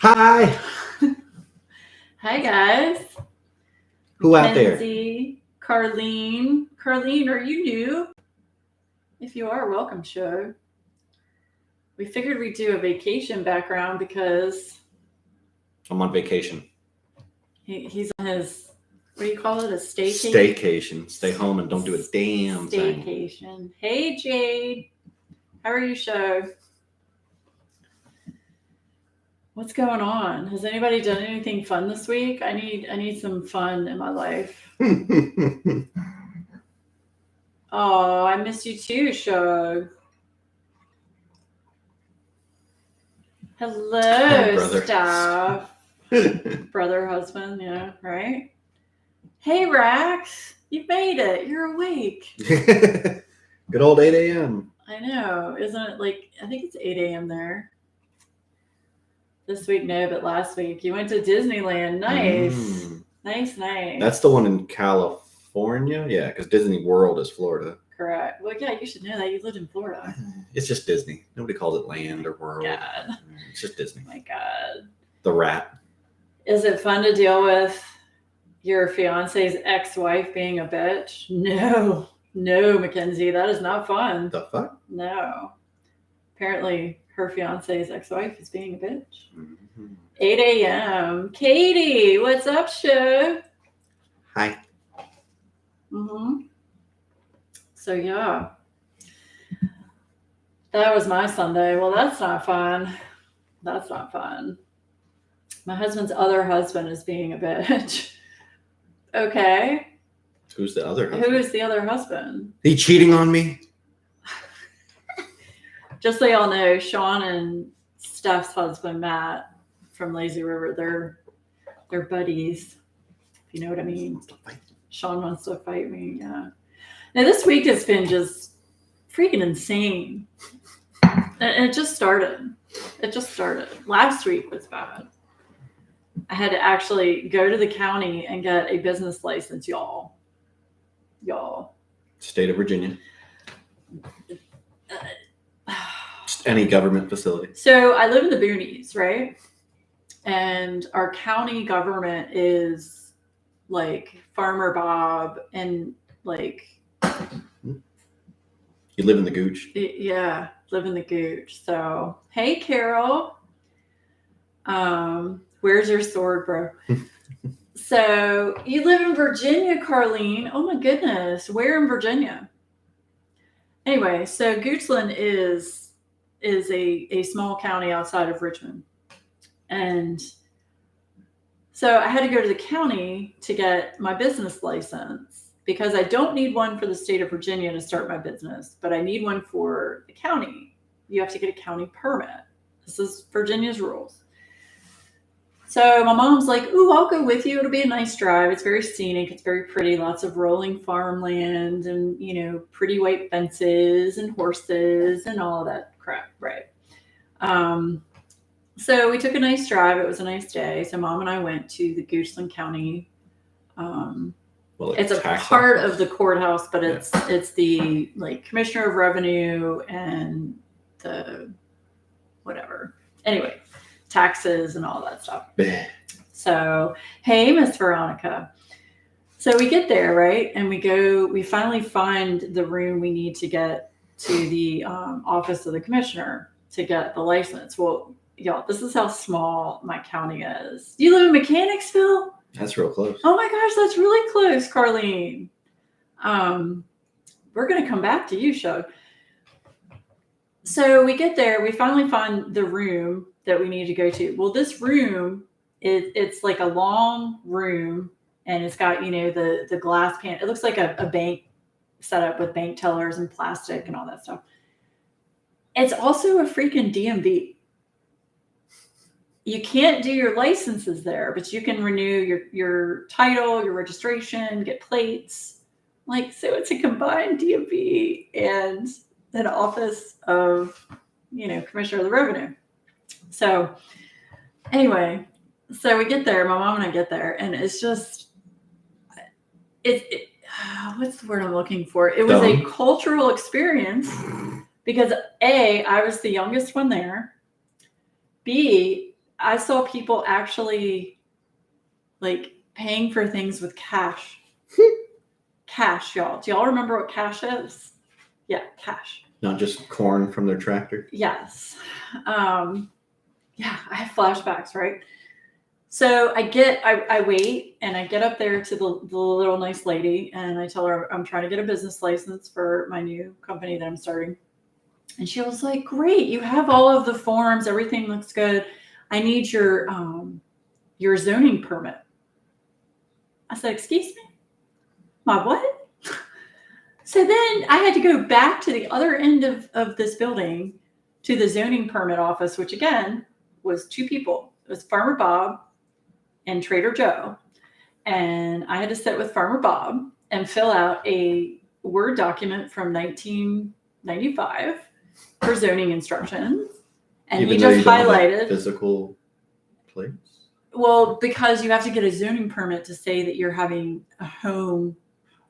Hi. Hi, guys. Who out there? Mackenzie, Carlene. Carlene, are you new? If you are, welcome, show. We figured we'd do a vacation background because I'm on vacation. he's on his, what do you call it, a staycation? Staycation. Stay home and don't do a damn thing. Staycation. Hey, Jade. How are you, show? What's going on? Has anybody done anything fun this week? I need some fun in my life. Oh, I miss you too, Shug. Hello, brother. staff. Brother, husband, yeah, right? Hey, Rax. You've made it. You're awake. Good old 8 a.m. I know. Isn't it like, I think it's 8 a.m. there. This week, no, but last week. You went to Disneyland. Nice. Nice. That's the one in California? Yeah, because Disney World is Florida. Correct. Well, yeah, you should know that. You lived in Florida. It's just Disney. Nobody calls it land or world. God. It's just Disney. My God. The rat. Is it fun to deal with your fiance's ex-wife being a bitch? No, Mackenzie, that is not fun. The fuck? No. Apparently, her fiance's ex-wife is being a bitch. Mm-hmm. 8 a.m. Katie, what's up, show? Hi. Mm-hmm. So, yeah. That was my Sunday. Well, that's not fun. That's not fun. My husband's other husband is being a bitch. Okay. Who's the other husband? Who is the other husband? He cheating on me? Just so y'all know, Sean and Steph's husband, Matt, from Lazy River, they're buddies, if you know what I mean. Sean wants to fight me, yeah. Now, this week has been just freaking insane. And it just started. Last week was bad. I had to actually go to the county and get a business license, y'all. State of Virginia. Just any government facility. So I live in the boonies, right? And our county government is like Farmer Bob and like... You live in the gooch? Yeah, live in the gooch. So, hey, Carol. Where's your sword, bro? So you live in Virginia, Carlene. Oh my goodness. Where in Virginia? Anyway, so Goochland is a small county outside of Richmond. And so I had to go to the county to get my business license because I don't need one for the state of Virginia to start my business, but I need one for the county. You have to get a county permit. This is Virginia's rules. So my mom's like, ooh, I'll go with you. It'll be a nice drive. It's very scenic. It's very pretty. Lots of rolling farmland and, pretty white fences and horses and all of that crap. Right. So we took a nice drive. It was a nice day. So Mom and I went to the Goochland County. It's a part of the courthouse, but it's the Commissioner of Revenue and the whatever. Anyway. Taxes and all that stuff. So, hey, Miss Veronica. So we get there, right? And we finally find the room we need to get to the office of the commissioner to get the license. Well, y'all, this is how small my county is. You live in Mechanicsville? That's real close. Oh my gosh, that's really close, Carlene. We're going to come back to you, Shug. So we get there. We finally find the room that we need to go to. Well, this room, it's like a long room, and it's got, the glass pan. It looks like a bank set up with bank tellers and plastic and all that stuff. It's also a freaking DMV. You can't do your licenses there, but you can renew your title, your registration, get plates. So it's a combined DMV and an office of, Commissioner of the Revenue. So anyway, so we get there, my mom and I get there, and it's just, what's the word I'm looking for? It was a cultural experience because I was the youngest one there. B, I saw people actually like paying for things with cash. Cash, y'all. Do y'all remember what cash is? Yeah, cash. Not just corn from their tractor. Yes. Yeah, I have flashbacks, right? So I wait and I get up there to the little nice lady and I tell her I'm trying to get a business license for my new company that I'm starting. And she was like, great, you have all of the forms, everything looks good. I need your zoning permit. I said, excuse me? My what? So then I had to go back to the other end of this building to the zoning permit office, which again was two people. It was Farmer Bob and Trader Joe. And I had to sit with Farmer Bob and fill out a Word document from 1995 for zoning instructions. And Even he though just you don't have a highlighted. physical place? Well, because you have to get a zoning permit to say that you're having a home,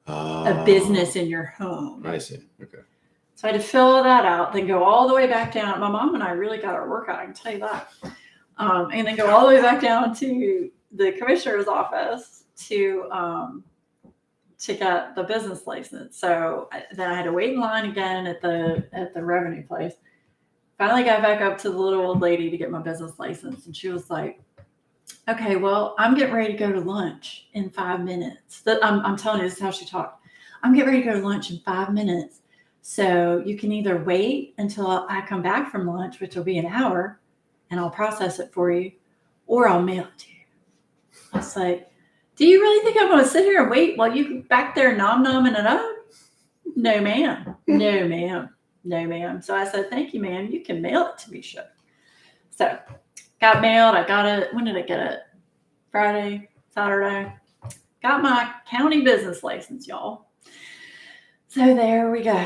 a business in your home. I see. Okay. So I had to fill that out, then go all the way back down. My mom and I really got our work out, I can tell you that. And then go all the way back down to the commissioner's office to get the business license. So then I had to wait in line again at the revenue place. Finally got back up to the little old lady to get my business license. And she was like, okay, well, I'm getting ready to go to lunch in 5 minutes. I'm telling you, this is how she talked. I'm getting ready to go to lunch in 5 minutes. So you can either wait until I come back from lunch, which will be an hour, and I'll process it for you, or I'll mail it to you. I was like, do you really think I'm going to sit here and wait while you back there nom-nomming it up? No, ma'am. No, ma'am. No, ma'am. So I said, thank you, ma'am. You can mail it to me, sure. So got mailed. I got it. When did I get it? Friday, Saturday. Got my county business license, y'all. So there we go.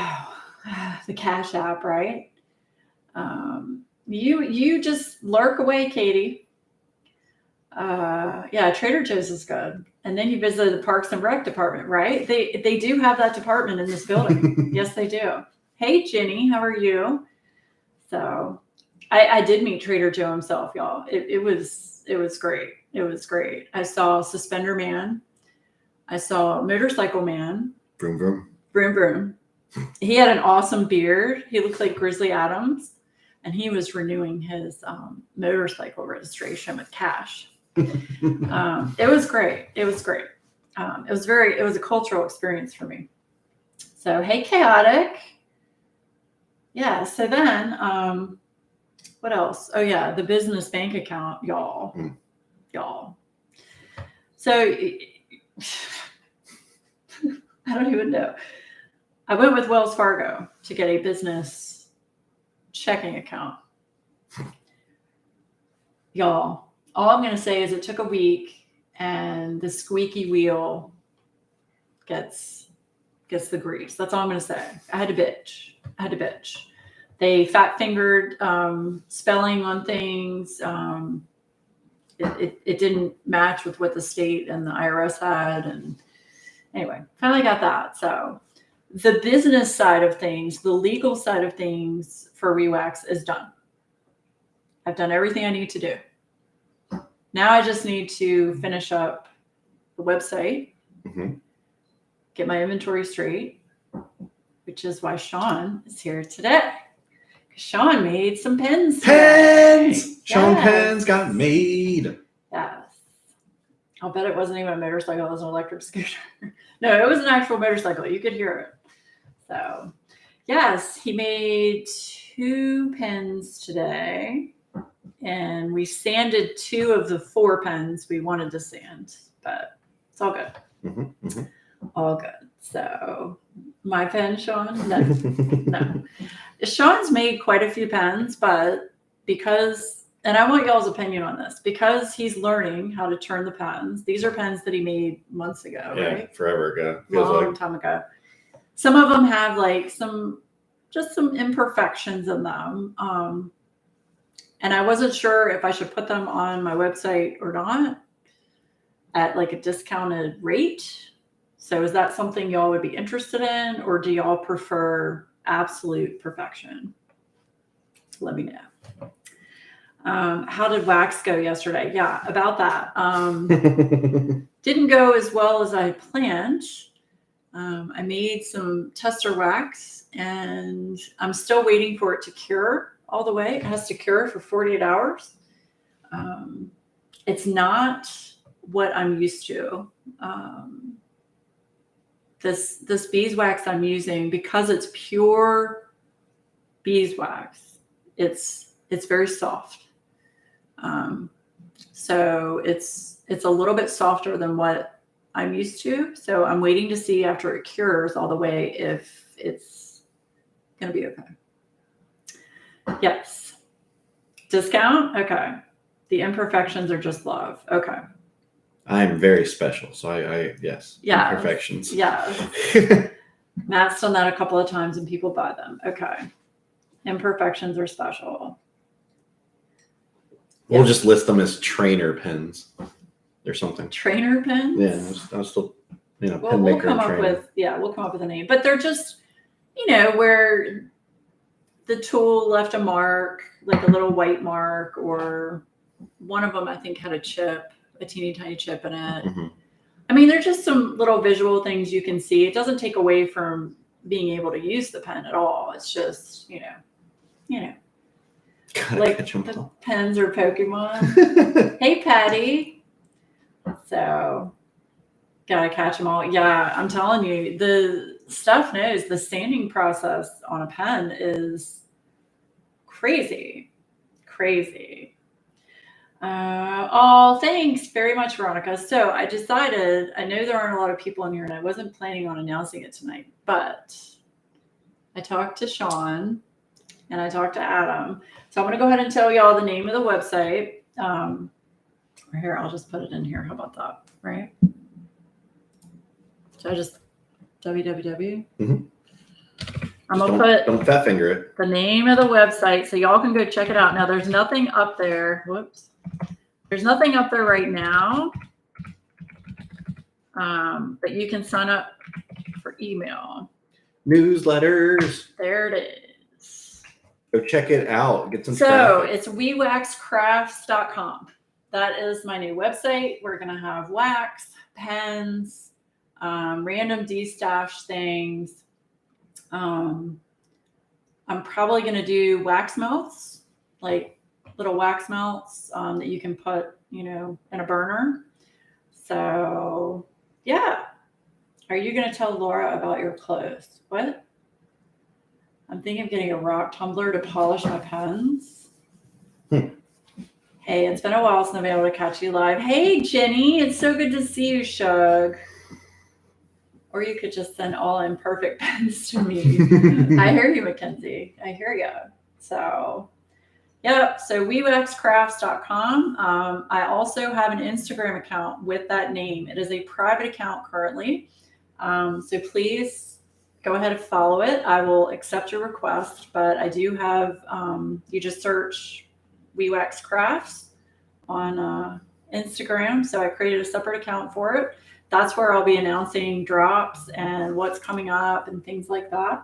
The Cash App, right? You just lurk away, Katie. Yeah, Trader Joe's is good. And then you visit the Parks and Rec department, right? They do have that department in this building. Yes, they do. Hey, Jenny, how are you? So I did meet Trader Joe himself, y'all. It was great. It was great. I saw Suspender Man. I saw Motorcycle Man. Vroom, vroom. Vroom, vroom. He had an awesome beard. He looked like Grizzly Adams. And he was renewing his motorcycle registration with cash. It was great. It was great. It was a cultural experience for me. So, hey, Chaotic. Yeah. So then, what else? Oh yeah. The business bank account, y'all. Y'all. So I don't even know. I went with Wells Fargo to get a business checking account. Y'all, all I'm going to say is it took a week and the squeaky wheel gets the grease. That's all I'm going to say. I had to bitch. They fat fingered spelling on things. It didn't match with what the state and the IRS had. And anyway, finally got that. So the business side of things, the legal side of things for ReWax is done. I've done everything I need to do. Now I just need to finish up the website, get my inventory straight, which is why Sean is here today. Sean made some pens. Pens! Sean pens got made. Yes. I'll bet it wasn't even a motorcycle. It was an electric scooter. No, it was an actual motorcycle. You could hear it. So, yes, he made 2 pens today. And we sanded 2 of the 4 pens we wanted to sand. But it's all good. All good. So, my pen, Sean? No. No. Sean's made quite a few pens, but because, and I want y'all's opinion on this, because he's learning how to turn the pens. These are pens that he made months ago, right? Forever ago. Long time ago. Some of them have like some imperfections in them. And I wasn't sure if I should put them on my website or not at like a discounted rate. So is that something y'all would be interested in, or do y'all prefer absolute perfection? Let me know. How did wax go yesterday? Yeah, about that. Didn't go as well as I planned. I made some tester wax and I'm still waiting for it to cure all the way. It has to cure for 48 hours. It's not what I'm used to. This beeswax I'm using, because it's pure beeswax, it's very soft. So it's a little bit softer than what I'm used to. So I'm waiting to see after it cures all the way if it's going to be okay. Yes. Discount? Okay. The imperfections are just love. Okay. I'm very special. So I yes. Yeah. Imperfections. Yeah. Matt's done that a couple of times and people buy them. Okay. Imperfections are special. We'll just list them as trainer pens or something. Trainer pens? Yeah, I was still, pen we'll maker come and up trainer. we'll come up with a name. But they're just, where the tool left a mark, like a little white mark, or one of them I think had a chip, a teeny tiny chip in it. Mm-hmm. I mean, there's just some little visual things you can see. It doesn't take away from being able to use the pen at all. It's just, like the pens or Pokemon. Hey, Patty. So, gotta catch them all. Yeah, I'm telling you, the stuff knows the sanding process on a pen is crazy. Thanks very much, Veronica. So I decided, I know there aren't a lot of people in here and I wasn't planning on announcing it tonight, but I talked to Sean and I talked to Adam. So I'm going to go ahead and tell y'all the name of the website. Here, I'll just put it in here. How about that? Right? So I just www. Mm-hmm. I'm going to put don't fat finger it. The name of the website so y'all can go check it out. Now, there's nothing up there. Whoops. There's nothing up there right now. But you can sign up for email. Newsletters. There it is. Go check it out. Get some traffic. It's wewaxcrafts.com. That is my new website. We're going to have wax, pens, random de-stash things. I'm probably going to do wax melts, like little wax melts that you can put, in a burner. So, yeah. Are you going to tell Laura about your clothes? What? I'm thinking of getting a rock tumbler to polish my pens. Hey, it's been a while since I've been able to catch you live. Hey, Jenny. It's so good to see you, Shug. Or you could just send all imperfect pens to me. I hear you, Mackenzie. I hear you. So, yep. So wewaxcrafts.com. I also have an Instagram account with that name. It is a private account currently. So please go ahead and follow it. I will accept your request, but I do have, you just search WeWax Crafts on Instagram. So I created a separate account for it. That's where I'll be announcing drops and what's coming up and things like that.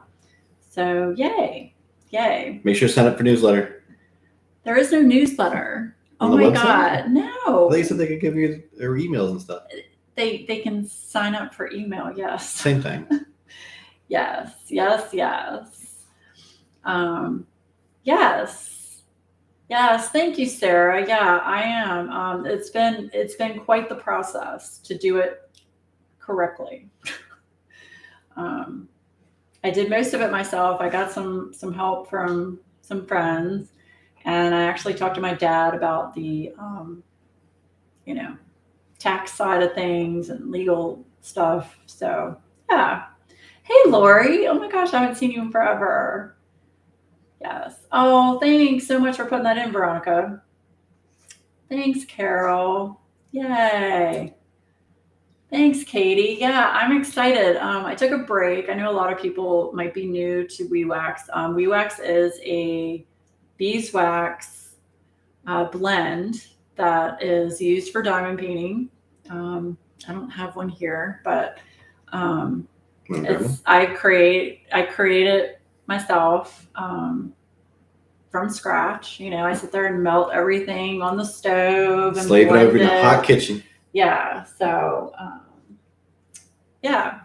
So yay. Make sure to sign up for newsletter. There is no newsletter. On oh my website? God, no. They said they could give you their emails and stuff. They can sign up for email, yes. Same thing. Yes. Yes. Thank you, Sarah. Yeah, I am. It's been quite the process to do it correctly. I did most of it myself. I got some help from some friends, and I actually talked to my dad about the, tax side of things and legal stuff. So yeah. Hey, Lori. Oh my gosh, I haven't seen you in forever. Yes. Oh, thanks so much for putting that in, Veronica. Thanks, Carol. Yay. Thanks, Katie. Yeah, I'm excited. I took a break. I know a lot of people might be new to WeWax. WeWax is a beeswax blend that is used for diamond painting. I don't have one here, but I create it myself. from scratch. You know, I sit there and melt everything on the stove and Slave it blend over in the it. hot kitchen. Yeah. So, yeah.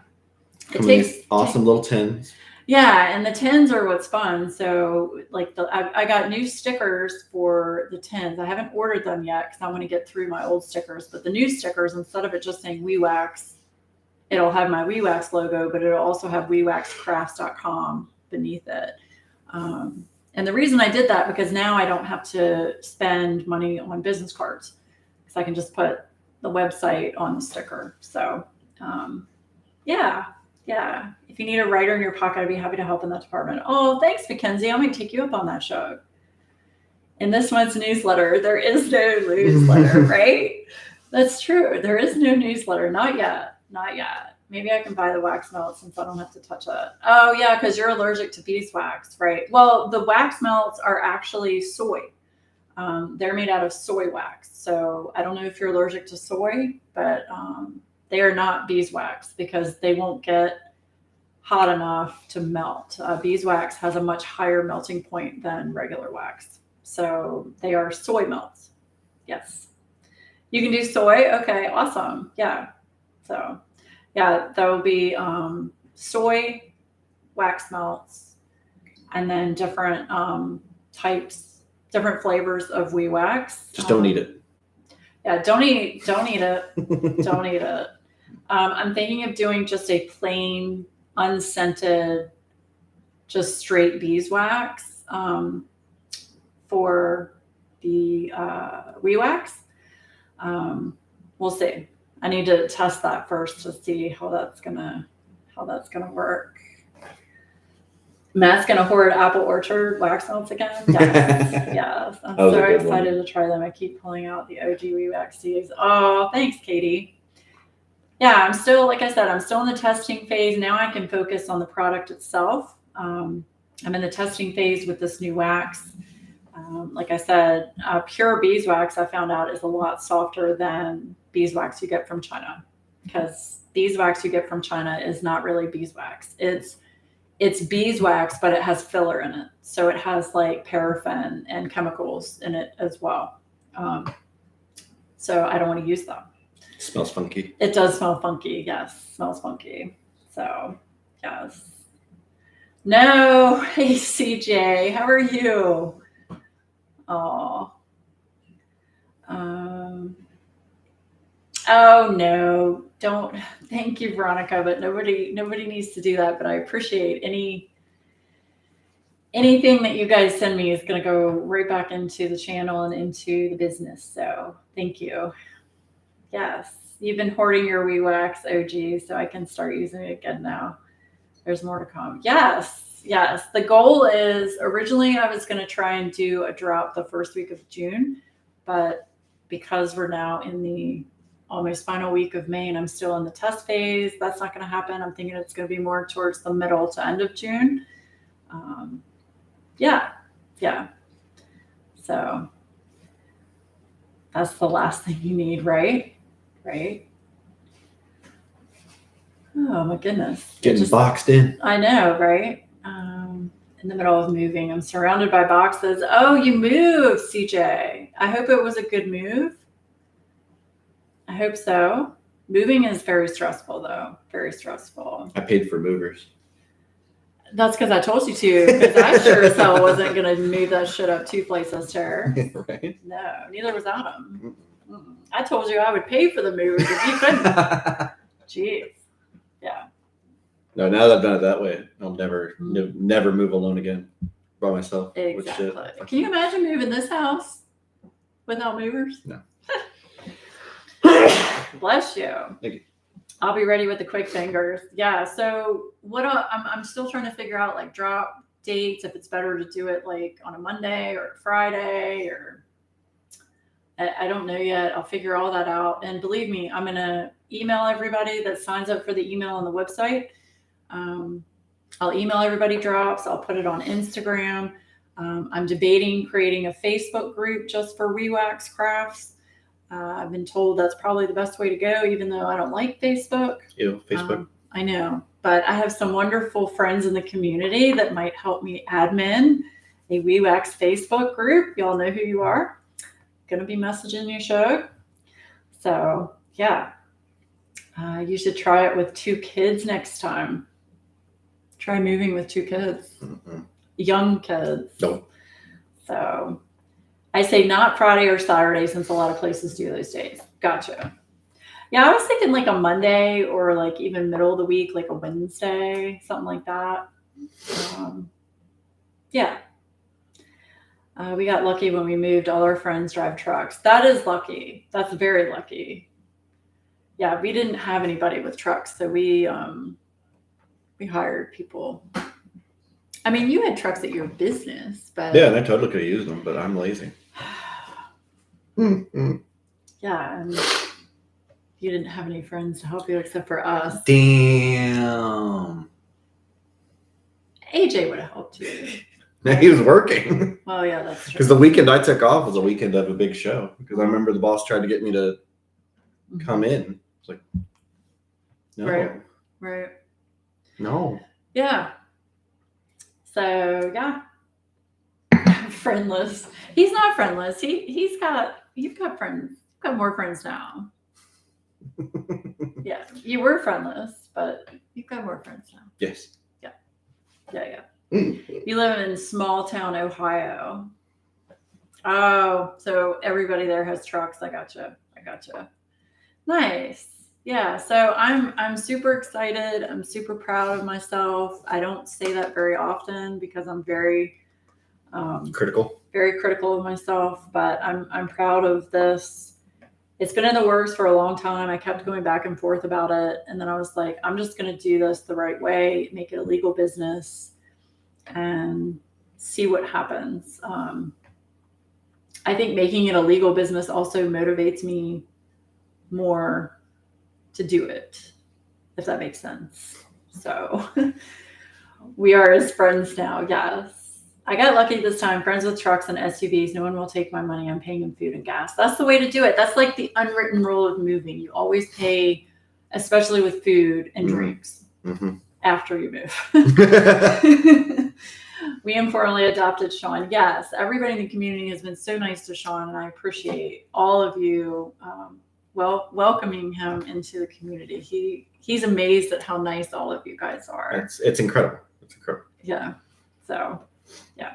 Come in these awesome little tins. Yeah, and the tins are what's fun. So, like, I got new stickers for the tins. I haven't ordered them yet because I want to get through my old stickers. But the new stickers, instead of it just saying WeWax, it'll have my WeWax logo, but it'll also have WeWaxCrafts.com beneath it. And the reason I did that, because now I don't have to spend money on business cards, because I can just put the website on the sticker. So, yeah. If you need a writer in your pocket, I'd be happy to help in that department. Oh, thanks, Mackenzie. I'm going to take you up on that show. In this month's newsletter, there is no newsletter, right? That's true. There is no newsletter. Not yet. Maybe I can buy the wax melt since I don't have to touch it. Oh, yeah, because you're allergic to beeswax, right? Well, the wax melts are actually soy. They're made out of soy wax. So I don't know if you're allergic to soy, but they are not beeswax because they won't get hot enough to melt. Beeswax has a much higher melting point than regular wax. So they are soy melts. Yes. You can do soy? Okay, awesome. Yeah. So, yeah, there will be soy wax melts and then different types, different flavors of WeWax. Just don't eat it. Yeah, don't eat it. Don't eat it. I'm thinking of doing just a plain, unscented, just straight beeswax for the WeWax. We'll see. I need to test that first to see how that's gonna work. Matt's gonna hoard Apple Orchard wax melts again. Yes. I'm so excited to try them. I keep pulling out the OG WeWax seeds. Oh, thanks, Katie. Yeah, I'm still in the testing phase. Now I can focus on the product itself. I'm in the testing phase with this new wax. Like I said, pure beeswax, I found out, is a lot softer than beeswax you get from China, because beeswax you get from China is not really beeswax. It's beeswax, but it has filler in it. So it has like paraffin and chemicals in it as well. So I don't want to use them. It smells funky. It does smell funky. Yes, smells funky. So, yes. No, hey CJ, how are you? Oh. Oh no, don't. Thank you, Veronica, but nobody needs to do that. But I appreciate anything that you guys send me is going to go right back into the channel and into the business. So thank you. Yes, you've been hoarding your WeWax OG, so I can start using it again now. There's more to come. Yes. The goal is, originally I was going to try and do a drop the first week of June, but because we're now in the almost final week of May and I'm still in the test phase, that's not going to happen. I'm thinking it's going to be more towards the middle to end of June. Yeah. So that's the last thing you need, right? Oh my goodness. Getting boxed in. I know, right? In the middle of moving. I'm surrounded by boxes. Oh, you moved, CJ. I hope it was a good move. I hope so. Moving is very stressful, though. Very stressful. I paid for movers. That's because I told you to, because I sure as hell wasn't going to move that shit up 2 flights of stairs. Right? No, neither was Adam. I told you I would pay for the movers if you couldn't. Jeez. Yeah. No, now that I've done it that way, I'll never move alone again by myself. Exactly. Can you imagine moving this house without movers? No. Bless you. Thank you. I'll be ready with the quick fingers. Yeah. So I'm still trying to figure out like drop dates, if it's better to do it like on a Monday or a Friday, or I don't know yet. I'll figure all that out. And believe me, I'm going to email everybody that signs up for the email on the website. I'll email everybody drops. I'll put it on Instagram. I'm debating creating a Facebook group just for WeWax crafts. I've been told that's probably the best way to go, even though I don't like Facebook. Ew, Facebook. I know, but I have some wonderful friends in the community that might help me admin a WeWax Facebook group. Y'all know who you are. Gonna be messaging your show. So yeah, you should try it with 2 kids next time. Try moving with 2 kids, young kids. Nope. So I say not Friday or Saturday since a lot of places do those days. Gotcha. Yeah, I was thinking like a Monday or like even middle of the week, like a Wednesday, something like that. Yeah. We got lucky when we moved. All our friends drive trucks. That is lucky. That's very lucky. Yeah, we didn't have anybody with trucks, so we hired people. I mean, you had trucks at your business, but yeah, and I totally could have used them, but I'm lazy. Yeah, and you didn't have any friends to help you except for us. Damn. AJ would have helped you. He was working. Oh yeah, that's true. Because the weekend I took off was a weekend of a big show. Because I remember the boss tried to get me to come in. It's like, no. Right. No. Yeah. So yeah. Friendless. He's not friendless. You've got friends. You've got more friends now. Yeah. You were friendless, but you've got more friends now. Yes. Yeah. You live in small town Ohio. Oh, so everybody there has trucks. I gotcha. Nice. Yeah. So I'm super excited. I'm super proud of myself. I don't say that very often because I'm very very critical of myself, but I'm proud of this. It's been in the works for a long time. I kept going back and forth about it. And then I was like, I'm just going to do this the right way, make it a legal business and see what happens. I think making it a legal business also motivates me more to do it, if that makes sense. So we are as friends now. Yes. I got lucky this time. Friends with trucks and SUVs. No one will take my money. I'm paying them food and gas. That's the way to do it. That's like the unwritten rule of moving. You always pay, especially with food and drinks, after you move. We informally adopted Sean. Yes, everybody in the community has been so nice to Sean, and I appreciate all of you welcoming him into the community. He's amazed at how nice all of you guys are. It's incredible. Yeah. So, yeah.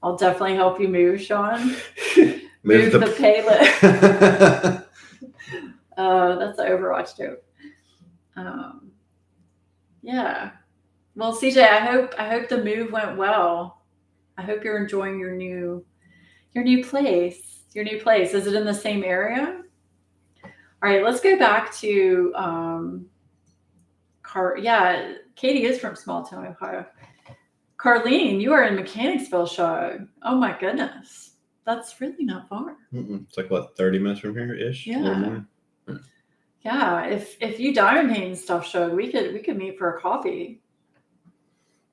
I'll definitely help you move, Sean. Move the payload. That's an Overwatch joke. Yeah. Well, CJ, I hope the move went well. I hope you're enjoying your new place. Is it in the same area? All right, let's go back to Katie is from small town Ohio. Carlene, you are in Mechanicsville, Shug. Oh my goodness. That's really not far. It's like what, 30 minutes from here ish? Yeah. Yeah. If you diamond paint and stuff, Shug, we could meet for a coffee.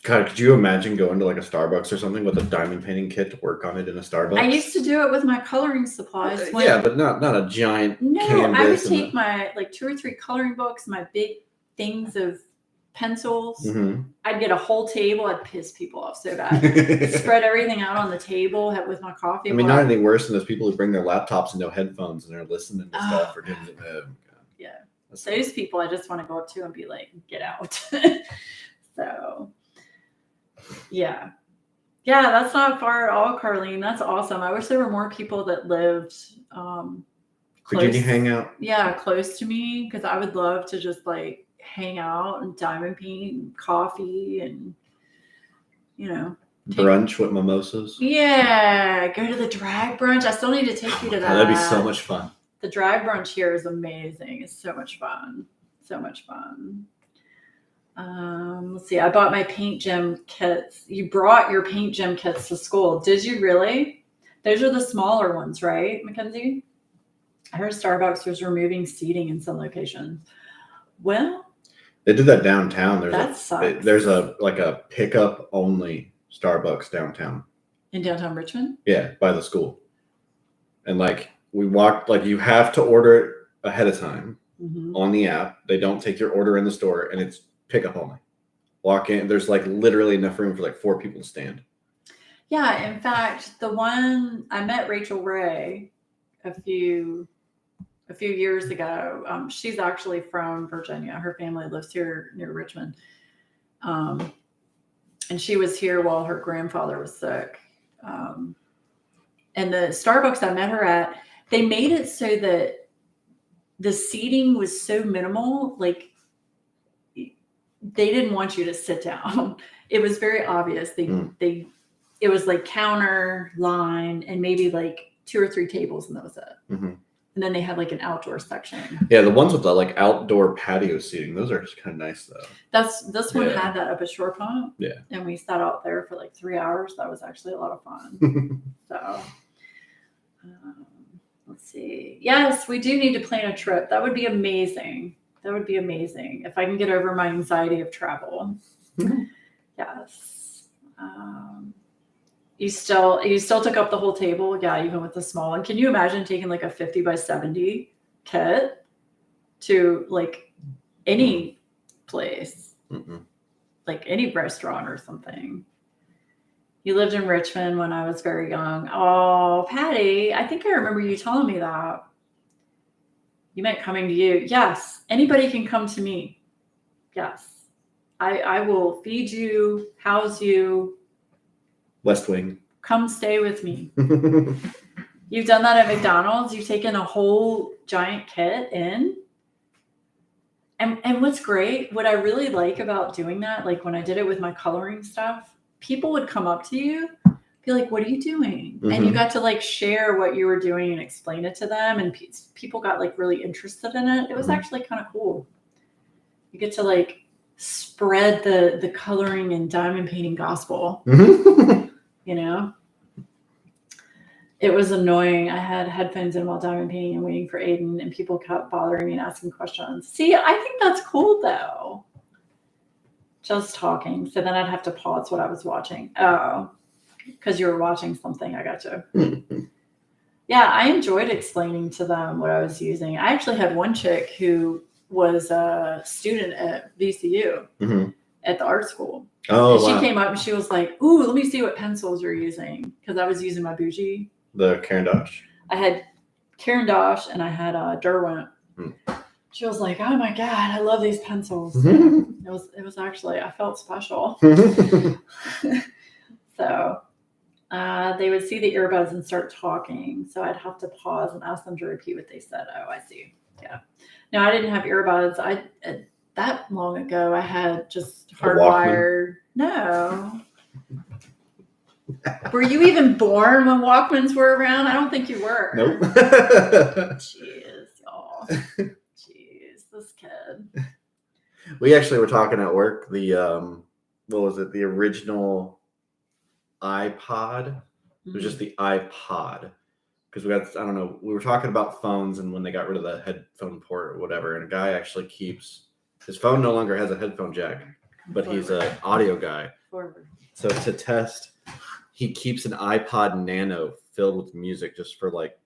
God, could you imagine going to like a Starbucks or something with a diamond painting kit to work on it in a Starbucks? I used to do it with my coloring supplies. Yeah, but not a giant canvas. I would take my like 2 or 3 coloring books, my big things of pencils. I'd get a whole table. I'd piss people off so bad. Spread everything out on the table with my coffee. I mean, not any worse than those people who bring their laptops and no headphones and they're listening to stuff or doing it. Yeah. Those people I just want to go up to and be like, get out. So, yeah. Yeah, that's not far at all, Carlene. That's awesome. I wish there were more people that lived Virginia hangout. Yeah, close to me, because I would love to just like hang out and diamond paint and coffee and brunch with mimosas. Yeah, go to the drag brunch. I still need to take you to that. That'd be so much fun. The drag brunch here is amazing. It's so much fun. Let's see. I bought my paint gem kits. You brought your paint gem kits to school. Did you really? Those are the smaller ones, right, Mackenzie? I heard Starbucks was removing seating in some locations. Well, they did that downtown. Sucks. There's a pickup only Starbucks downtown. In downtown Richmond? Yeah, by the school. And like we walked, like you have to order it ahead of time on the app. They don't take your order in the store, and it's pickup only. Walk in. There's like literally enough room for like 4 people to stand. Yeah, in fact, the one I met Rachel Ray a few years ago. She's actually from Virginia. Her family lives here near Richmond. And she was here while her grandfather was sick. And the Starbucks I met her at, they made it so that the seating was so minimal, like they didn't want you to sit down. It was very obvious. It was like counter, line, and maybe like 2 or 3 tables, and that was it. Mm-hmm. And then they had like an outdoor section. Yeah, the ones with the like outdoor patio seating, those are just kind of nice though. This one had that up at Shore Pump. Yeah. And we sat out there for like 3 hours. That was actually a lot of fun. So let's see. Yes, we do need to plan a trip. That would be amazing. That would be amazing if I can get over my anxiety of travel. Yes. You still took up the whole table, yeah, even with the small one. Can you imagine taking like a 50 by 70 kit to like any place, like any restaurant or something? You lived in Richmond when I was very young. Oh, Patty, I think I remember you telling me that. You meant coming to you. Yes, anybody can come to me. Yes, I will feed you, house you. West Wing. Come stay with me. You've done that at McDonald's. You've taken a whole giant kit in. And what's great, what I really like about doing that, like when I did it with my coloring stuff, people would come up to you, be like, what are you doing? And you got to like share what you were doing and explain it to them. And people got like really interested in it. It was actually kind of cool. You get to like spread the coloring and diamond painting gospel. You know, it was annoying. I had headphones in while diamond painting and waiting for Aiden, and people kept bothering me and asking questions. See, I think that's cool though. Just talking. So then I'd have to pause what I was watching. Oh, because you were watching something. I got you. Yeah, I enjoyed explaining to them what I was using. I actually had one chick who was a student at VCU at the art school. Oh, and she came up and she was like, ooh, let me see what pencils you're using. Because I was using my bougie. The Caran d'Ache. I had Caran d'Ache and I had Derwent. She was like, oh my God, I love these pencils. It was actually, I felt special. So they would see the earbuds and start talking. So I'd have to pause and ask them to repeat what they said. Oh, I see. Yeah. No, I didn't have earbuds. That long ago, I had just hardwired. No. Were you even born when Walkmans were around? I don't think you were. Nope. Jeez, y'all. Jeez, this kid. We actually were talking at work. The what was it? The original iPod. It was just the iPod. Because we were talking about phones and when they got rid of the headphone port or whatever, and a guy actually keeps his phone no longer has a headphone jack, but he's an audio guy. So to test, he keeps an iPod Nano filled with music just for like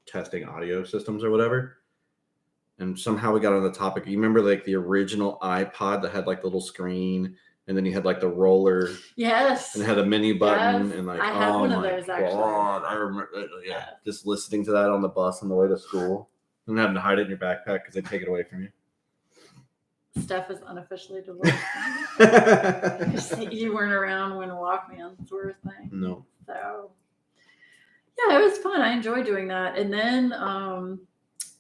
testing audio systems or whatever. And somehow we got on the topic. You remember like the original iPod that had like the little screen, and then you had like the roller. Yes. And it had a menu button. Yes. And like, I had one of those actually. God, I remember, just listening to that on the bus on the way to school and having to hide it in your backpack because they take it away from you. Steph is unofficially divorced. You weren't around when Walkmans were a thing. No. So, yeah, it was fun. I enjoyed doing that. And then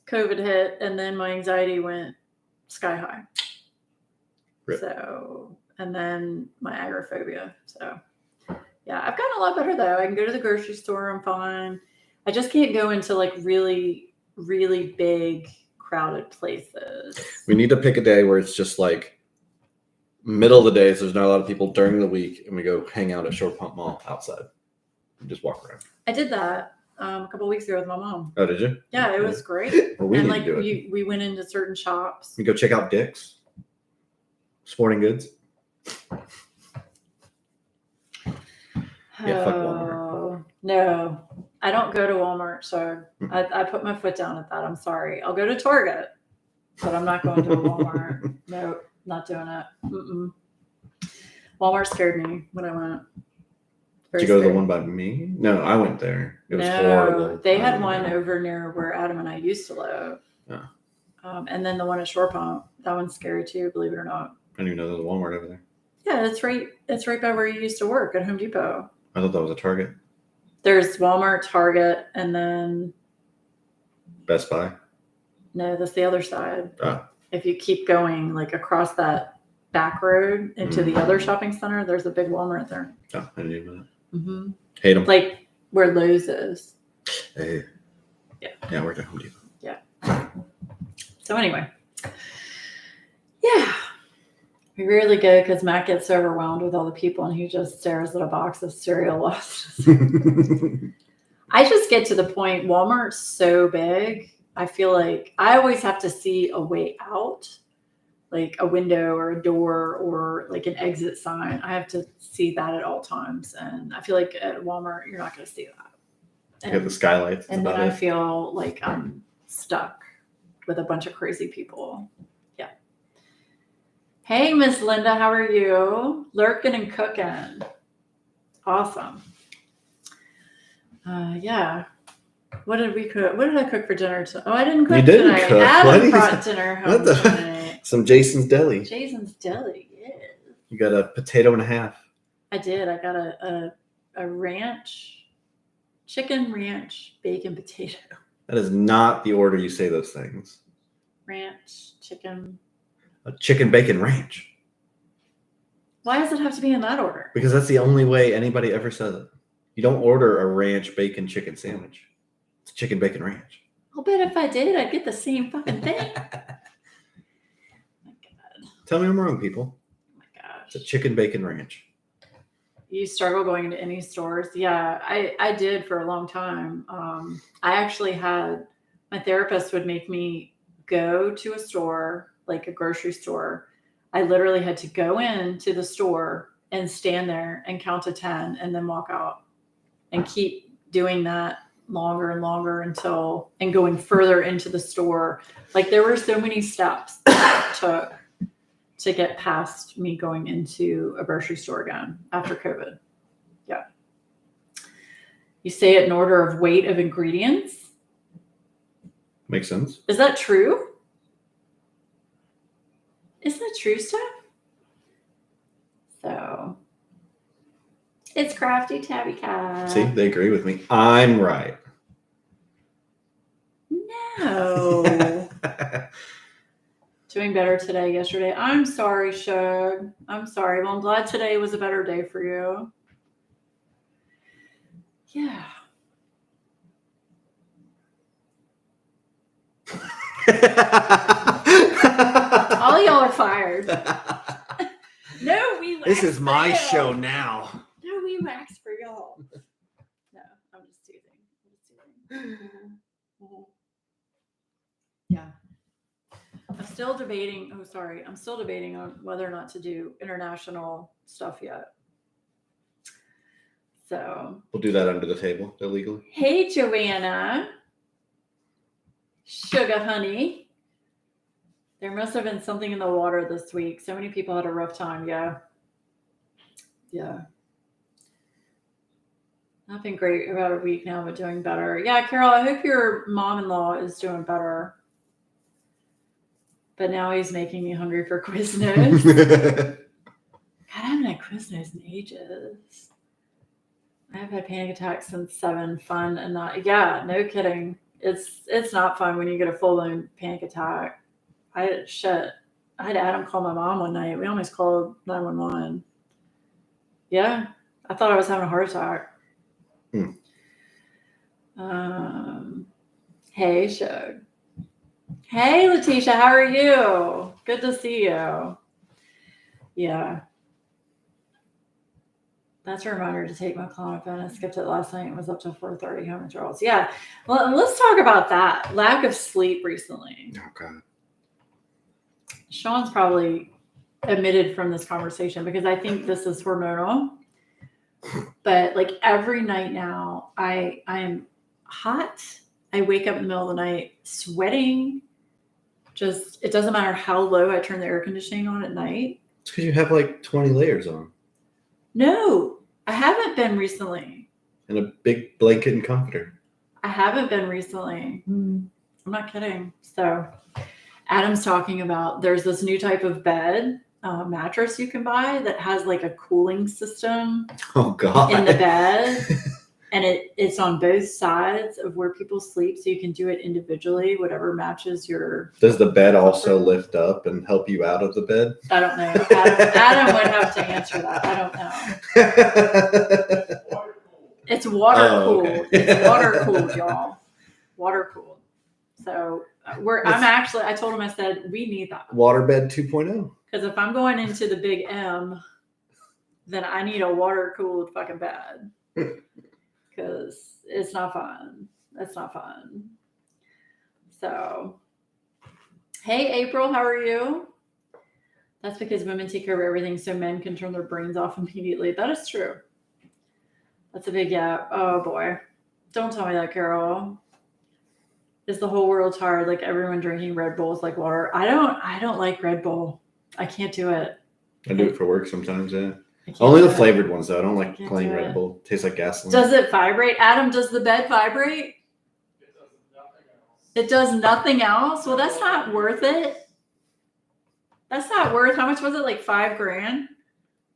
COVID hit, and then my anxiety went sky high. Rip. So, and then my agoraphobia. So, yeah, I've gotten a lot better though. I can go to the grocery store. I'm fine. I just can't go into like really, really big crowded places. We need to pick a day where it's just like middle of the day, so there's not a lot of people during the week, and we go hang out at Short Pump Mall outside and just walk around. I did that a couple of weeks ago with my mom. Oh, did you? Yeah, it was great. Well, we and need like to do it. we went into certain shops. We go check out Dick's Sporting Goods. Yeah, fuck Walmart. No, I don't go to Walmart, so I put my foot down at that. I'm sorry. I'll go to Target, but I'm not going to Walmart. No, not doing it. Walmart scared me when I went. Did you go to the one by me? No, I went there. It was horrible. They had one over near where Adam and I used to live. Yeah. And then the one at Shore Pump, that one's scary too, believe it or not. I didn't even know there was a Walmart over there. Yeah, it's right by where you used to work at Home Depot. I thought that was a Target. There's Walmart, Target, and then Best Buy. No, that's the other side. Oh. If you keep going like across that back road into the other shopping center, there's a big Walmart there. Oh, I didn't even know that. Mm-hmm. Hate them. Like where Lowe's is. Hey. Yeah. Yeah, I worked at Home Depot. Yeah. So anyway. Yeah. We rarely go because Matt gets so overwhelmed with all the people and he just stares at a box of cereal. I just get to the point, Walmart's so big, I feel like I always have to see a way out, like a window or a door or like an exit sign. I have to see that at all times. And I feel like at Walmart, you're not going to see that. You have the skylights. And then I feel like I'm stuck with a bunch of crazy people. Yeah. Hey, Miss Linda, how are you? Lurking and cooking. Awesome. Yeah. What did we cook? What did I cook for dinner? I didn't cook tonight. Adam brought dinner home tonight. Some Jason's Deli. Jason's Deli, yeah. You got a potato and a half. I did. I got a ranch, chicken ranch, bacon potato. That is not the order you say those things. Ranch, chicken. A chicken bacon ranch. Why does it have to be in that order? Because that's the only way anybody ever says it. You don't order a ranch bacon chicken sandwich. It's chicken bacon ranch. I'll bet if I did, I'd get the same fucking thing. Oh my God. Tell me I'm wrong, people. Oh my gosh. It's a chicken bacon ranch. You struggle going into any stores? Yeah, I did for a long time. I actually had, my therapist would make me go to a store, like a grocery store. I literally had to go into the store and stand there and count to 10 and then walk out and keep doing that longer and longer until, and going further into the store. Like there were so many steps that it took to get past me going into a grocery store again after COVID. Yeah. You say it in order of weight of ingredients. Makes sense. Is that true? Is that true stuff? So it's crafty tabby cat. See, they agree with me. I'm right. No. Doing better today, yesterday. I'm sorry, Shug. I'm sorry. Well, I'm glad today was a better day for you. Yeah. All y'all are fired. No, we wax. This is my for show y'all. now. No, we wax for y'all. No, I'm just teasing. Yeah. I'm still debating. Oh, sorry. I'm still debating on whether or not to do international stuff yet. So. We'll do that under the table illegally. Hey, Joanna. Sugar honey. There must have been something in the water this week. So many people had a rough time. Yeah. Yeah. I've been great about a week now, but doing better. Yeah, Carol, I hope your mom-in-law is doing better. But now he's making me hungry for Quiznos. God, I haven't had Quiznos in ages. I have had panic attacks since 7. Fun and not, yeah, no kidding. It's not fun when you get a full-blown panic attack. I had Adam call my mom one night. We almost called 911. Yeah, I thought I was having a heart attack. Hey, Shug. Hey, Letitia, how are you? Good to see you. Yeah. That's a reminder to take my Klonopin. I skipped it last night and was up till 4:30 home withdrawals. Yeah. Well, let's talk about that. Lack of sleep recently. Oh, God. Sean's probably omitted from this conversation because I think this is hormonal. But like every night now, I am hot. I wake up in the middle of the night sweating. Just, it doesn't matter how low I turn the air conditioning on at night. It's because you have like 20 layers on. No, I haven't been recently. And a big blanket and comforter. I haven't been recently. I'm not kidding. So Adam's talking about there's this new type of bed mattress you can buy that has like a cooling system Oh God. in the bed. And it's on both sides of where people sleep, so you can do it individually, whatever matches your... Does the bed also lift up and help you out of the bed? I don't know. Adam would have to answer that. I don't know. It's water cooled. Okay. It's water cooled, y'all. Water cooled. So I told him, I said, we need that. Waterbed 2.0. Because if I'm going into the big M, then I need a water cooled fucking bed. Because it's not fun. That's not fun. So, hey, April, how are you? That's because women take care of everything so men can turn their brains off immediately. That is true. That's a big yeah. Oh, boy. Don't tell me that, Carol. Is the whole world tired? Like everyone drinking Red Bulls like water? I don't like Red Bull. I can't do it. I do it for work sometimes, yeah. Only the flavored ones, though. I don't like plain Red Bull. Tastes like gasoline. Does it vibrate? Adam, does the bed vibrate? It does nothing else? Well, that's not worth it. That's not worth... How much was it? Like $5,000?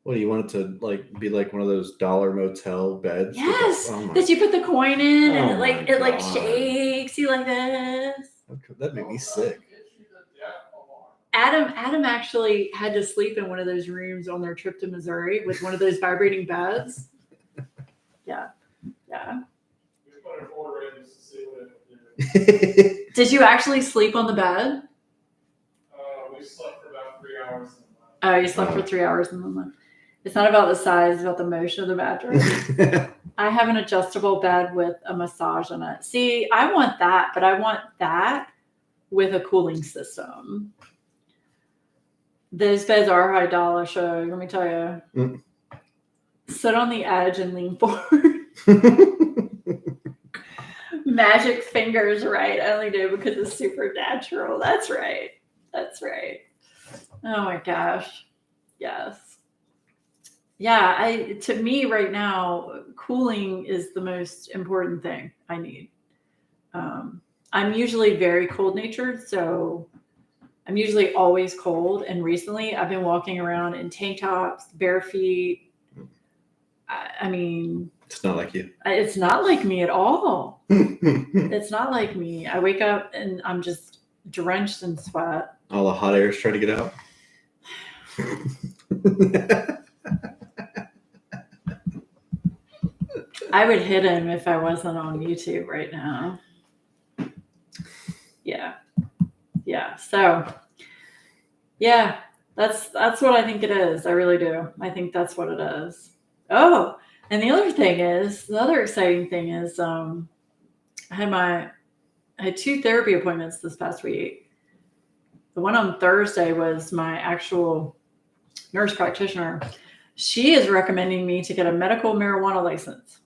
What, do you want it to be like one of those dollar motel beds? Yes. That you put the coin in and it shakes you like this. That'd make me sick. Adam actually had to sleep in one of those rooms on their trip to Missouri with one of those vibrating beds. Yeah. Did you actually sleep on the bed? We slept for about 3 hours. Oh, you slept for 3 hours in the month. It's not about the size, it's about the motion of the mattress. I have an adjustable bed with a massage on it. See, I want that, but I want that with a cooling system. Those beds are high dollar, so let me tell you. Sit on the edge and lean forward. Magic fingers, right? I only do because it's supernatural. That's right. Oh my gosh. Yes. Yeah, to me right now, cooling is the most important thing I need. I'm usually very cold natured, so I'm usually always cold. And recently I've been walking around in tank tops, bare feet. I mean, it's not like you. It's not like me at all. It's not like me. I wake up and I'm just drenched in sweat. All the hot air is trying to get out. I would hit him if I wasn't on YouTube right now. Yeah. So, yeah, that's what I think it is. I really do. I think that's what it is. Oh, and the other exciting thing is, I had 2 therapy appointments this past week. The one on Thursday was my actual nurse practitioner. She is recommending me to get a medical marijuana license.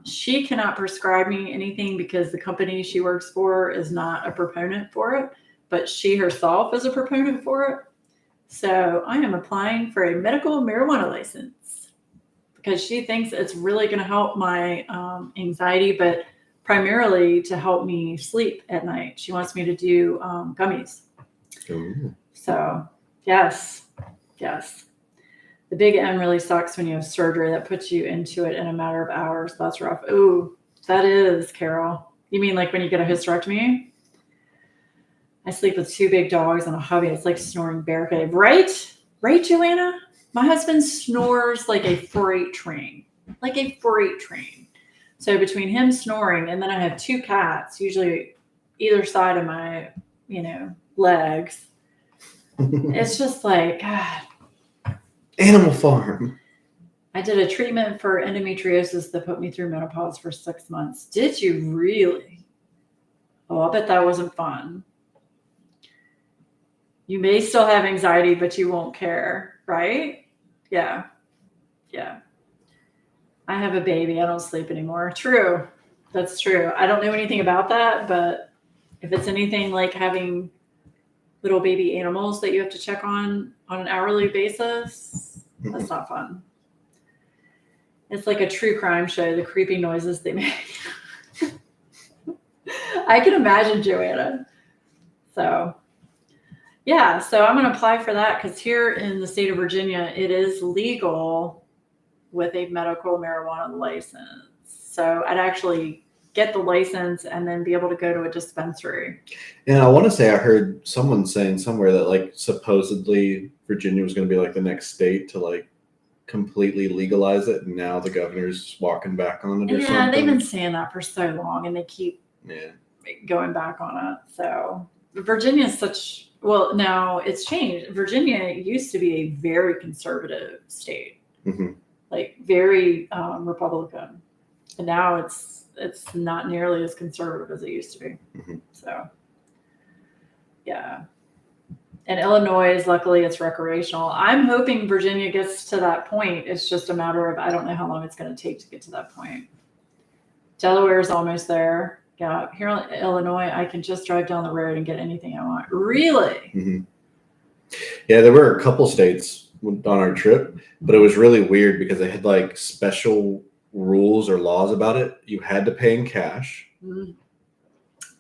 She cannot prescribe me anything because the company she works for is not a proponent for it, but she herself is a proponent for it. So I am applying for a medical marijuana license because she thinks it's really going to help my anxiety, but primarily to help me sleep at night. She wants me to do gummies. Ooh. So, yes. The big M really sucks when you have surgery that puts you into it in a matter of hours. That's rough. Ooh, that is, Carol. You mean like when you get a hysterectomy? I sleep with 2 big dogs and a hubby. It's like snoring bear cave. Right, Joanna? My husband snores like a freight train. So between him snoring and then I have 2 cats, usually either side of my, legs. It's just like, God. Animal Farm. I did a treatment for endometriosis that put me through menopause for 6 months. Did you really? Oh, I bet that wasn't fun. You may still have anxiety, but you won't care, right? Yeah. I have a baby. I don't sleep anymore. True. That's true. I don't know anything about that, but if it's anything like having little baby animals that you have to check on an hourly basis, that's not fun. It's like a true crime show, the creepy noises they make. I can imagine, Joanna. So, yeah, so I'm going to apply for that because here in the state of Virginia, it is legal with a medical marijuana license. So I'd actually get the license and then be able to go to a dispensary. And I want to say I heard someone saying somewhere that like supposedly Virginia was going to be like the next state to like completely legalize it, and now the governor's walking back on it or something. Yeah, they've been saying that for so long, and they keep going back on it. So Virginia is such, well, now it's changed. Virginia used to be a very conservative state, like very Republican, and now it's not nearly as conservative as it used to be. So yeah. And Illinois is, luckily, it's recreational. I'm hoping Virginia gets to that point. It's just a matter of, I don't know how long it's going to take to get to that point. Delaware is almost there. Yeah, here in Illinois, I can just drive down the road and get anything I want. Really? Yeah, there were a couple states on our trip, but it was really weird because they had like special rules or laws about it. You had to pay in cash.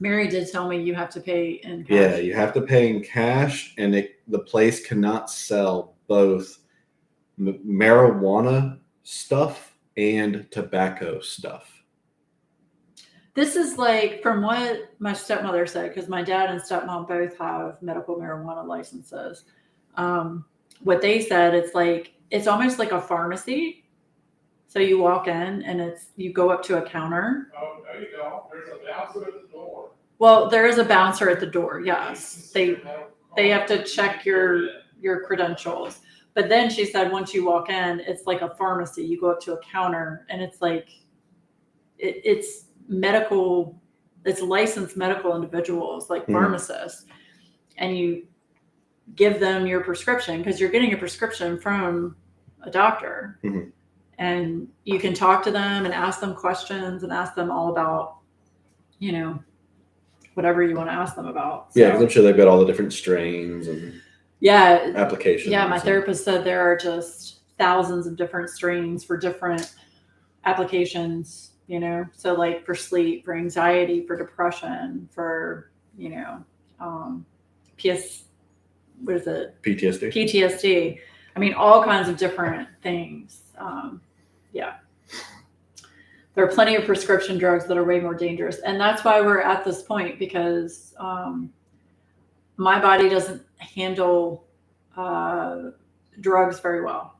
Mary did tell me you have to pay in cash. Yeah, you have to pay in cash, and the place cannot sell both marijuana stuff and tobacco stuff. This is like from what my stepmother said, because my dad and stepmom both have medical marijuana licenses. What they said, it's almost like a pharmacy. So you walk in and you go up to a counter. Oh, there you go. There's a bouncer at the door. Well, there is a bouncer at the door. Yes, they have to check your credentials. But then she said once you walk in, it's like a pharmacy. You go up to a counter and it's like it's medical. It's licensed medical individuals like pharmacists, and you give them your prescription because you're getting a prescription from a doctor. And you can talk to them and ask them questions and ask them all about, whatever you want to ask them about. So, yeah, because I'm sure they've got all the different strains and applications. Yeah, my therapist said there are just thousands of different strains for different applications, So like for sleep, for anxiety, for depression, for, PTSD. I mean, all kinds of different things. There are plenty of prescription drugs that are way more dangerous. And that's why we're at this point, because my body doesn't handle drugs very well,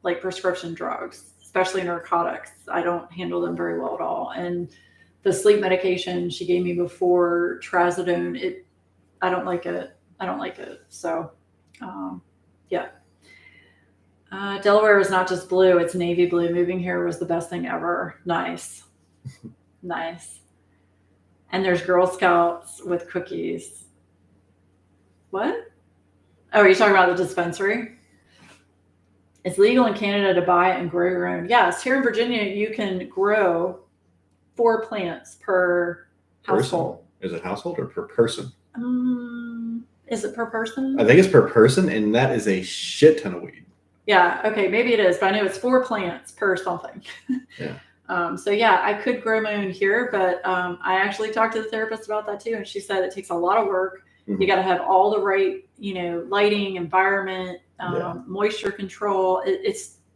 like prescription drugs, especially narcotics. I don't handle them very well at all. And the sleep medication she gave me before, trazodone, I don't like it. So, Delaware is not just blue, it's navy blue. Moving here was the best thing ever. Nice. And there's Girl Scouts with cookies. What? Oh, are you talking about the dispensary? It's legal in Canada to buy and grow your own. Yes, here in Virginia, you can grow 4 plants per household. Is it household or per person? Is it per person? I think it's per person, and that is a shit ton of weed. Yeah, okay, maybe it is, but I know it's 4 plants per something. Yeah. So yeah, I could grow my own here, but I actually talked to the therapist about that too, and she said it takes a lot of work. You got to have all the right, lighting, environment, moisture control.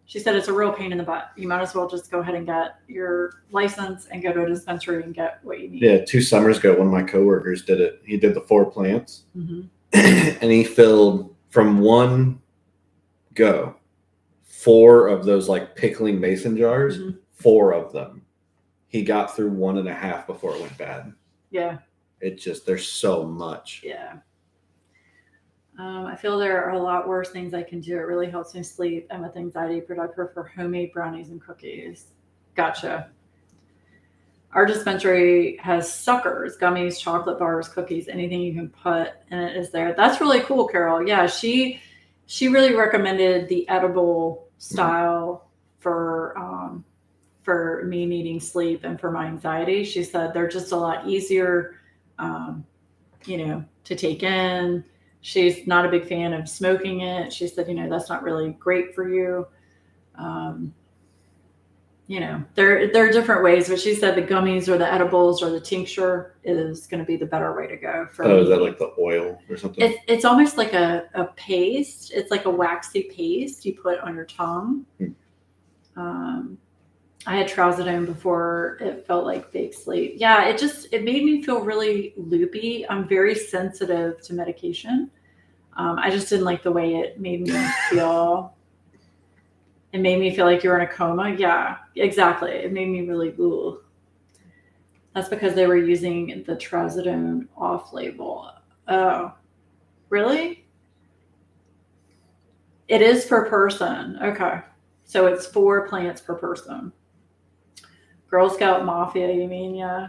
She said it's a real pain in the butt. You might as well just go ahead and get your license and go to a dispensary and get what you need. Yeah, 2 summers ago, one of my coworkers did it. He did the 4 plants, and he filled from one go 4 of those like pickling mason jars. 4 of them. He got through 1.5 before it went bad. Yeah. There's so much. Yeah. I feel there are a lot worse things I can do. It really helps me sleep. I'm with anxiety, but I prefer homemade brownies and cookies. Gotcha. Our dispensary has suckers, gummies, chocolate bars, cookies, anything you can put in it is there. That's really cool, Carol. Yeah, she really recommended the edible style for me needing sleep and for my anxiety. She said they're just a lot easier, to take in. She's not a big fan of smoking it. She said, that's not really great for you. there are different ways, but she said the gummies or the edibles or the tincture is going to be the better way to go for Oh, me. is that like the oil or something? It's almost like a paste. It's like a waxy paste you put on your tongue. I had trazodone before. It felt like fake sleep. Yeah, it made me feel really loopy. I'm very sensitive to medication. I just didn't like the way it made me feel. It made me feel like you were in a coma. Yeah, exactly. It made me really ooh. That's because they were using the trazodone off-label. Oh, really? It is per person. Okay. So it's 4 plants per person. Girl Scout Mafia, you mean? Yeah.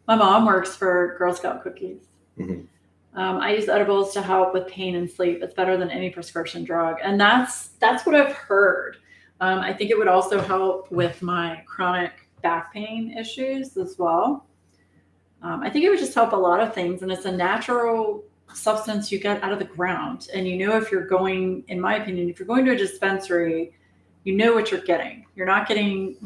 My mom works for Girl Scout cookies. Mm-hmm. I use edibles to help with pain and sleep. It's better than any prescription drug. And that's what I've heard. I think it would also help with my chronic back pain issues as well. I think it would just help a lot of things. And it's a natural substance you get out of the ground. And if you're going, in my opinion, if you're going to a dispensary, you know what you're getting. You're not getting,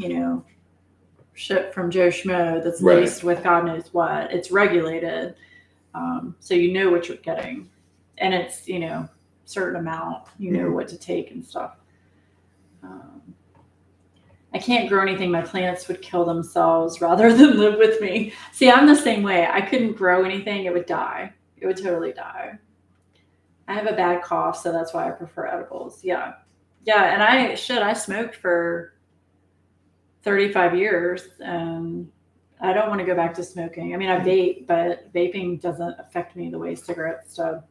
shit from Joe Schmo that's laced with God knows what. It's regulated. So you know what you're getting, and it's, certain amount, what to take and stuff. I can't grow anything. My plants would kill themselves rather than live with me. See, I'm the same way. I couldn't grow anything. It would die. It would totally die. I have a bad cough, so that's why I prefer edibles. Yeah. Yeah. And I smoked for 35 years and I don't want to go back to smoking. I mean, I vape, but vaping doesn't affect me the way cigarettes do.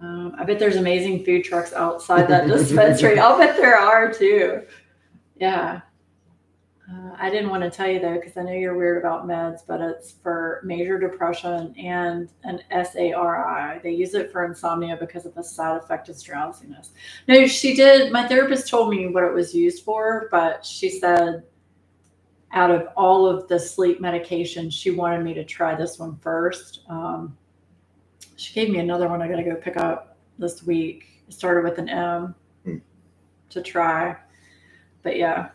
I bet there's amazing food trucks outside that dispensary. I'll bet there are too. Yeah. I didn't want to tell you though, because I know you're weird about meds, but it's for major depression and an SARI. They use it for insomnia because of the side effect is drowsiness. No, she did. My therapist told me what it was used for, but she said out of all of the sleep medications, she wanted me to try this one first. She gave me another one I got to go pick up this week. It started with an M to try. But yeah,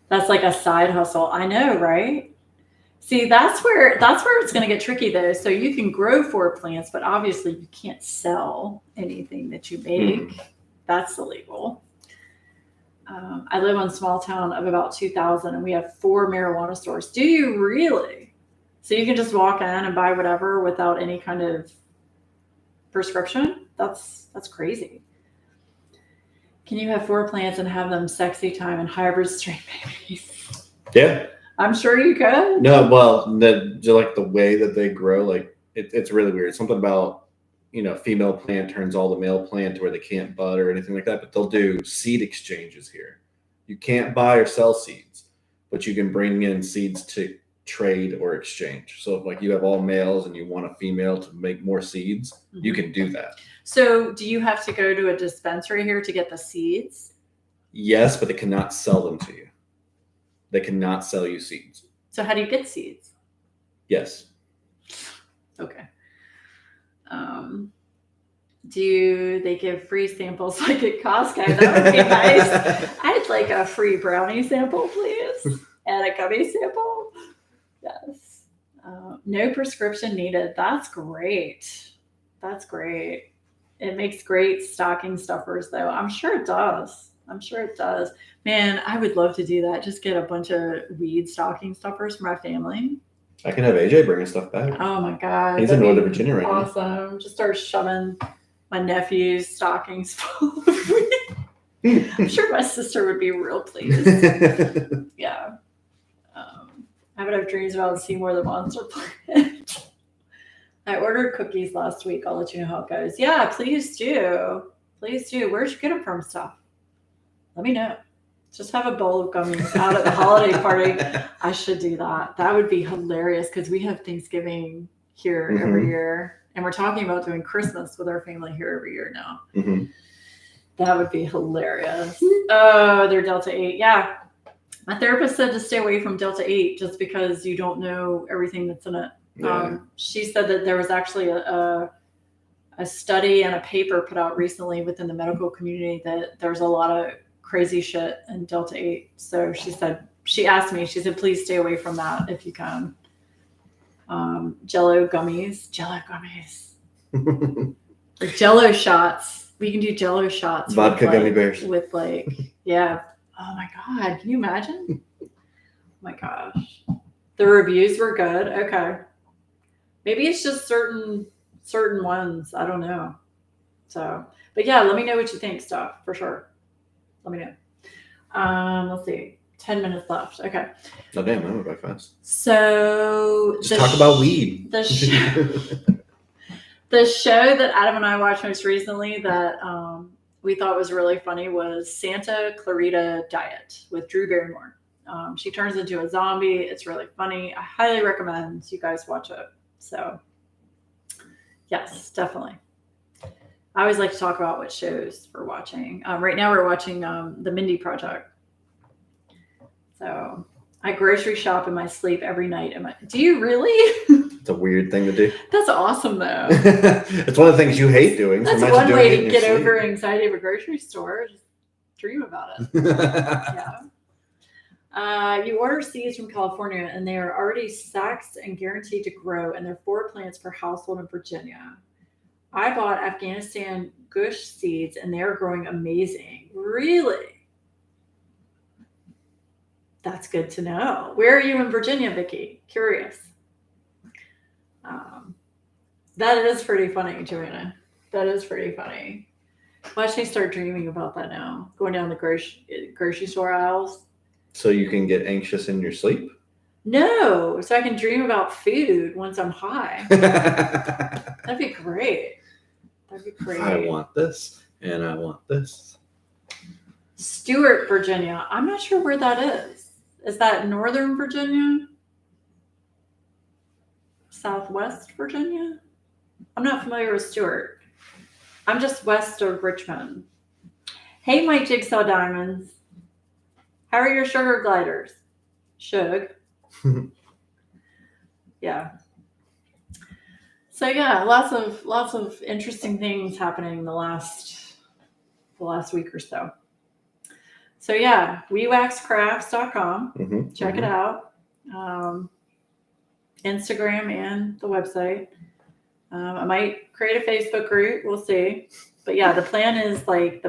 that's like a side hustle. I know, right? See, that's where it's going to get tricky though. So you can grow 4 plants, but obviously you can't sell anything that you make. That's illegal. I live in a small town of about 2,000 and we have 4 marijuana stores. Do you really? So you can just walk in and buy whatever without any kind of prescription? That's crazy. Can you have 4 plants and have them sexy time and hybrid strain babies? Yeah. I'm sure you could. No, well, just like the way that they grow, like it's really weird. Something about, female plant turns all the male plant to where they can't bud or anything like that, but they'll do seed exchanges here. You can't buy or sell seeds, but you can bring in seeds to trade or exchange. So if like you have all males and you want a female to make more seeds, you can do that. So do you have to go to a dispensary here to get the seeds? Yes, but they cannot sell them to you. They cannot sell you seeds. So how do you get seeds? Yes. Okay. Do they give free samples like at Costco? That would be nice. I'd like a free brownie sample, please, and a gummy sample. Yes. No prescription needed. That's great. That's great. It makes great stocking stuffers, though. I'm sure it does. Man, I would love to do that. Just get a bunch of weed stocking stuffers for my family. I can have AJ bringing stuff back. Oh my God. He's in Northern Virginia right now. Awesome. Just start shoving my nephew's stockings full of weed. I'm sure my sister would be real pleased. Yeah. I would have dreams about Seymour the Monster Plant. I ordered cookies last week. I'll let you know how it goes. Yeah, please do. Please do. Where'd you get them from, stuff? Let me know. Just have a bowl of gummies out at the holiday party. I should do that. That would be hilarious because we have Thanksgiving here every year. And we're talking about doing Christmas with our family here every year now. That would be hilarious. Oh, they're Delta 8. Yeah. My therapist said to stay away from Delta 8 just because you don't know everything that's in it. Yeah. She said that there was actually a a study and a paper put out recently within the medical community that there's a lot of crazy shit in Delta 8. So she asked me, she said, please stay away from that if you can. Jello gummies. Or Jello shots. We can do Jello shots. Vodka gummy bears. With like, yeah. Oh my God. Can you imagine? Oh my gosh. The reviews were good. Okay. Maybe it's just certain ones. I don't know. So, but yeah, let me know what you think, stuff for sure. Let me know. Let's see. 10 minutes left. Okay. Oh, damn, that went by fast. So just talk about weed. The show that Adam and I watched most recently that we thought was really funny was Santa Clarita Diet with Drew Barrymore. She turns into a zombie. It's really funny. I highly recommend you guys watch it. So, yes, definitely. I always like to talk about what shows we're watching. Right now we're watching The Mindy Project. So I grocery shop in my sleep every night. Do you really? It's a weird thing to do. That's awesome, though. It's one of the things you hate doing. That's so one way to get over anxiety of a grocery store. Just dream about it. Yeah. You order seeds from California, and they are already stacked and guaranteed to grow, and they're 4 plants per household in Virginia. I bought Afghanistan Gush seeds, and they are growing amazing. Really? That's good to know. Where are you in Virginia, Vicki? Curious. That is pretty funny, Joanna. That is pretty funny. Watch me start dreaming about that now. Going down the grocery store aisles. So you can get anxious in your sleep? No, so I can dream about food once I'm high. That'd be great. I want this, and I want this. Stewart, Virginia. I'm not sure where that is. Is that Northern Virginia? Southwest Virginia? I'm not familiar with Stewart. I'm just west of Richmond. Hey, my Jigsaw Diamonds. How are your sugar gliders? Shug. Yeah. So yeah, lots of interesting things happening the last week or so. So yeah, wewaxcrafts.com. Check it out. Instagram and the website. I might create a Facebook group. We'll see. But yeah, the plan is like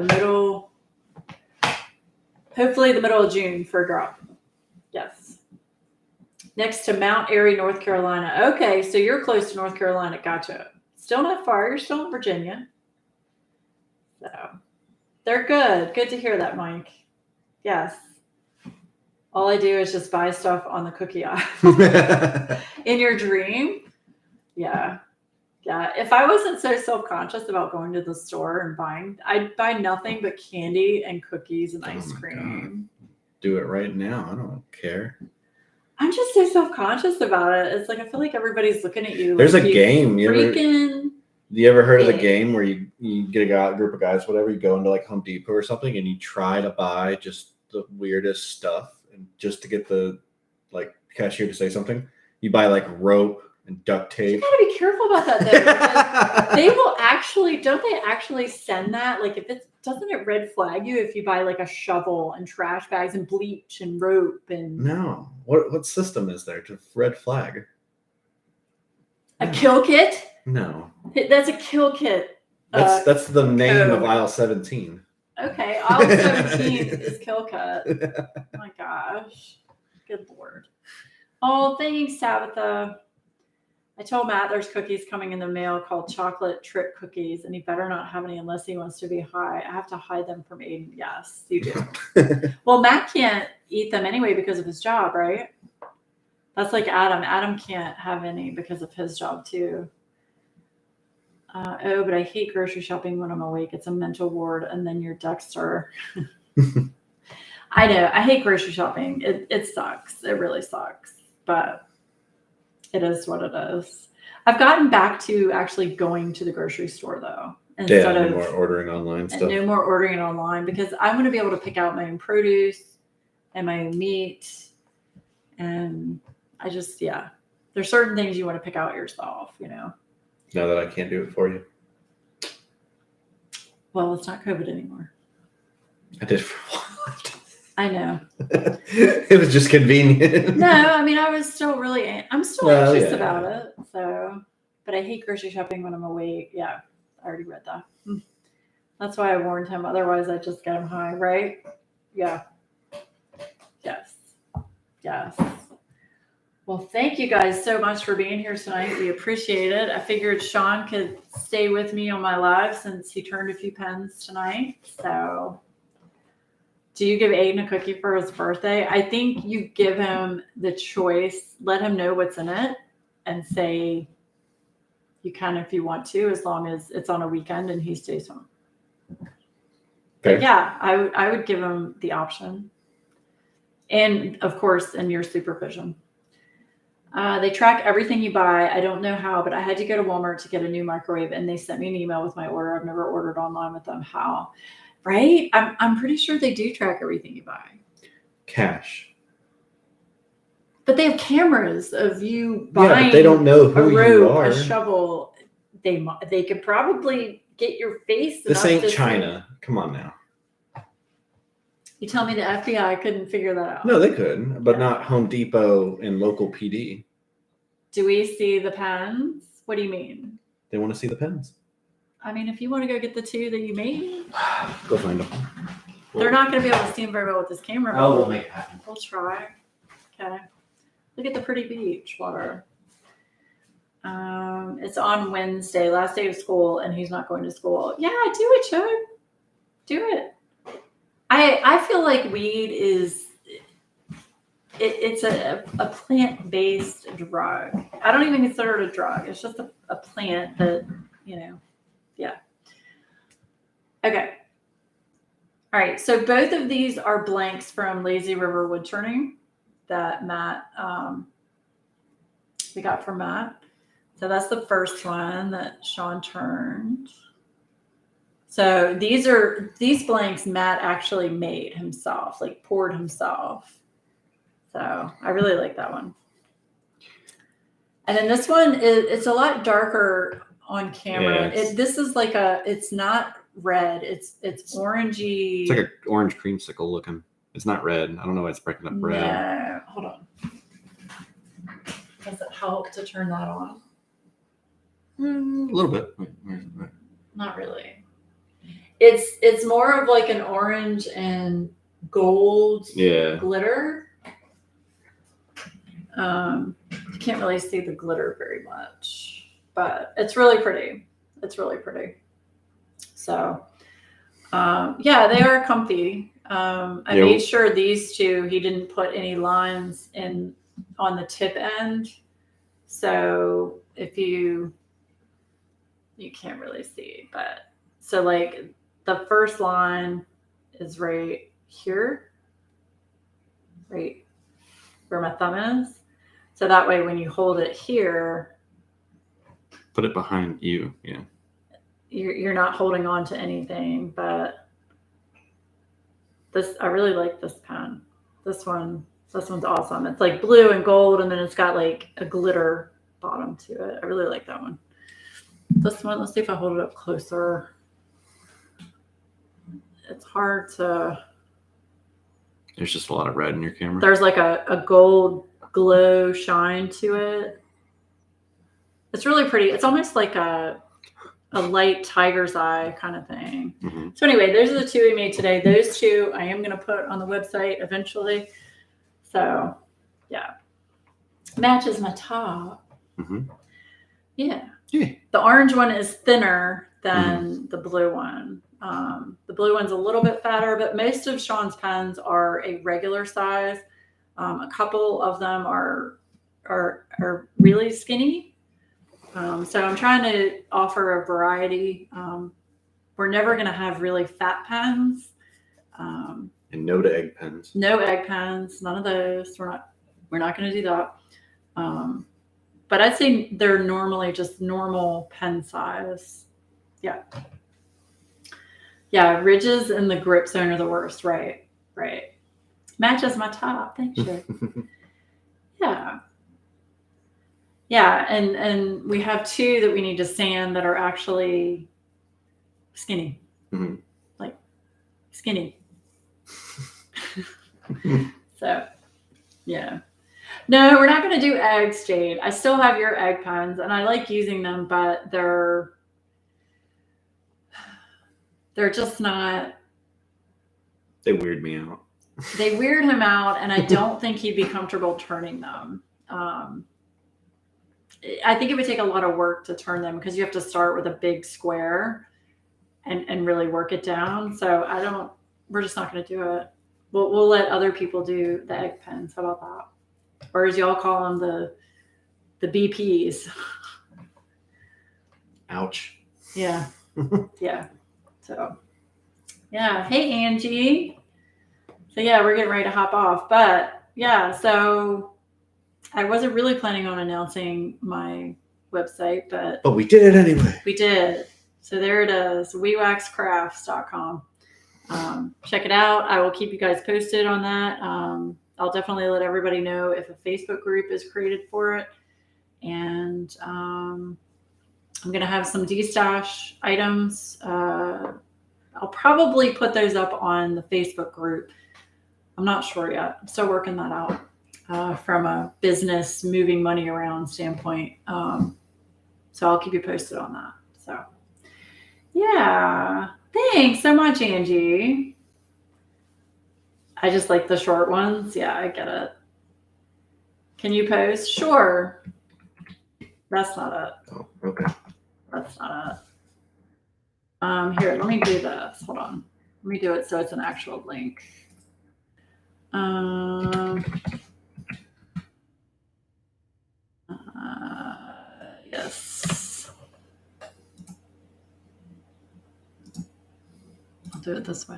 hopefully the middle of June for a drop. Yes. Next to Mount Airy, North Carolina. Okay, so you're close to North Carolina. Gotcha. Still not far. You're still in Virginia. So they're good. Good to hear that, Mike. Yes. All I do is just buy stuff on the cookie aisle. In your dream? Yeah. Yeah. If I wasn't so self-conscious about going to the store and buying, I'd buy nothing but candy and cookies and ice cream. God. Do it right now. I don't care. I'm just so self-conscious about it. It's like I feel like everybody's looking at you. There's like a game. Do you ever heard of the game where you get a group of guys, whatever, you go into like Home Depot or something and you try to buy just the weirdest stuff, and just to get the like cashier to say something, you buy like rope and duct tape. You gotta be careful about that though. They will don't they actually send that? Like doesn't it red flag you if you buy like a shovel and trash bags and bleach and rope and No. What system is there to red flag? A kill kit? No. That's a kill kit. That's the name of aisle 17. Okay, aisle 17 is kill cut. Oh my gosh. Good Lord. Oh, thanks, Tabitha. I told Matt there's cookies coming in the mail called chocolate trip cookies, and he better not have any unless he wants to be high. I have to hide them from Aiden. Yes, you do. Well, Matt can't eat them anyway because of his job, right? That's like Adam. Adam can't have any because of his job too. But I hate grocery shopping when I'm awake. It's a mental ward, and then you're Dexter. I know. I hate grocery shopping. It sucks. It really sucks. But it is what it is. I've gotten back to actually going to the grocery store though. Instead of more ordering online stuff. No more ordering it online because I want to be able to pick out my own produce and my own meat. And I just, there's certain things you want to pick out yourself, you know. Now that I can't do it for you. Well, it's not COVID anymore. I did for a while. I know. It was just convenient. No, I mean, I'm still Well, anxious yeah, about yeah. it. So, but I hate grocery shopping when I'm awake. Yeah, I already read that. That's why I warned him. Otherwise, I'd just get him high, right? Yeah. Yes. Yes. Well, thank you guys so much for being here tonight. We appreciate it. I figured Sean could stay with me on my live since he turned a few pens tonight. So, do you give Aiden a cookie for his birthday? I think you give him the choice. Let him know what's in it and say you can if you want to, as long as it's on a weekend and he stays home. But yeah, I would give him the option. And of course, in your supervision. They track everything you buy. I don't know how, but I had to go to Walmart to get a new microwave, and they sent me an email with my order. I've never ordered online with them. How? Right? I'm pretty sure they do track everything you buy. Cash. But they have cameras of you buying Yeah, but they don't know who a rope, you are. a shovel. They could probably get your face. This ain't China. Come on now. You tell me the FBI couldn't figure that out. No, they could, but not Home Depot and local PD. Do we see the pens? What do you mean? They want to see the pens. I mean, if you want to go get the two that you made, Go find them. they're not going to be able to see them very well with this camera. Oh, we'll make it happen. We'll try. Okay. Look at the pretty beach water. It's on Wednesday, last day of school, and he's not going to school. Yeah, do it, Chuck. Do it. I feel like weed is it's a plant-based drug. I don't even consider it a drug. It's just a plant that, yeah. Okay. All right. So both of these are blanks from Lazy River Wood Turning that Matt, we got from Matt. So that's the first one that Sean turned. So these blanks Matt actually made himself, like poured himself. So I really like that one. And then this one it's a lot darker on camera. Yeah, this is like it's not red. It's orangey. It's like an orange creamsicle looking. It's not red. I don't know why it's breaking up red. No, hold on. Does it help to turn that on? A little bit. Not really. It's more of like an orange and gold glitter. You can't really see the glitter very much, but it's really pretty. It's really pretty. So, yeah, they are comfy. I made sure these two, he didn't put any lines in on the tip end. So if you can't really see, but so like the first line is right here, right where my thumb is. So that way, when you hold it here, put it behind you. Yeah. You're not holding on to anything, but I really like this pen. This one's awesome. It's like blue and gold, and then it's got like a glitter bottom to it. I really like that one. This one, let's see if I hold it up closer. It's hard to. There's just a lot of red in your camera. There's like a gold glow shine to it. It's really pretty. It's almost like a light tiger's eye kind of thing. Mm-hmm. So anyway, those are the two we made today. Those two I am going to put on the website eventually. So yeah, matches my top. Mm-hmm. Yeah. The orange one is thinner than the blue one. The blue one's a little bit fatter, but most of Sean's pens are a regular size. A couple of them are really skinny. So I'm trying to offer a variety. We're never going to have really fat pens. And no to egg pens. No egg pens. None of those. We're not going to do that. But I'd say they're normally just normal pen size. Yeah. Yeah. Ridges in the grip zone are the worst. Right. Matches my top. Thanks, you. Yeah. Yeah, and we have two that we need to sand that are actually skinny. Mhm. like skinny. So, yeah. No, we're not going to do eggs, Jade. I still have your egg pens, and I like using them, but they're just not. They weird me out. They weird him out, and I don't think he'd be comfortable turning them. I think it would take a lot of work to turn them because you have to start with a big square and really work it down. So we're just not going to do it. We'll let other people do the egg pens. How about that? Or as y'all call them, the BPs. Ouch. Yeah. Yeah. So, yeah. Hey, Angie. So, yeah, we're getting ready to hop off. But, yeah, so I wasn't really planning on announcing my website, but we did it anyway. we did. So there it is, wewaxcrafts.com. Check it out. I will keep you guys posted on that. I'll definitely let everybody know if a Facebook group is created for it. And I'm going to have some D-stash items. I'll probably put those up on the Facebook group. I'm not sure yet. I'm still working that out. From a business moving money around standpoint. So I'll keep you posted on that. So, yeah. Thanks so much, Angie. I just like the short ones. Yeah, I get it. Can you post? Sure. That's not it. Oh, okay. That's not it. Here, let me do this. Hold on. Let me do it so it's an actual link. Yes. I'll do it this way.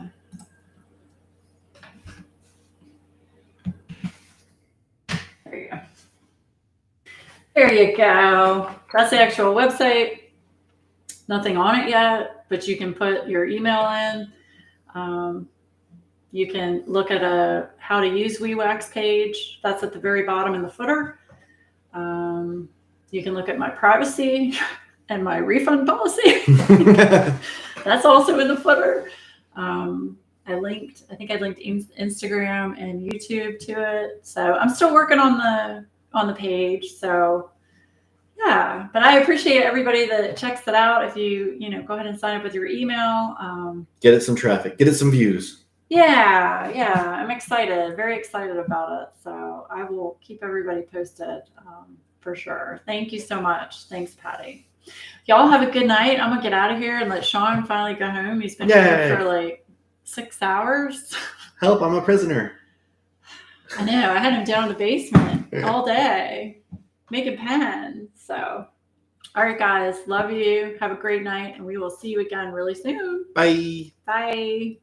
There you go. There you go. That's the actual website. Nothing on it yet, but you can put your email in. You can look at a how to use WeWax page. That's at the very bottom in the footer. You can look at my privacy and my refund policy. That's also in the footer. I think I linked Instagram and YouTube to it. So I'm still working on the page. So yeah, but I appreciate everybody that checks it out. If you go ahead and sign up with your email. Get it some traffic. Get it some views. Yeah, I'm excited. Very excited about it. So I will keep everybody posted for sure. Thank you so much. Thanks, Patty. Y'all have a good night. I'm gonna get out of here and let Sean finally go home. He's been here for like 6 hours. Help! I'm a prisoner. I know. I had him down in the basement all day making pens. So, all right, guys. Love you. Have a great night, and we will see you again really soon. Bye. Bye.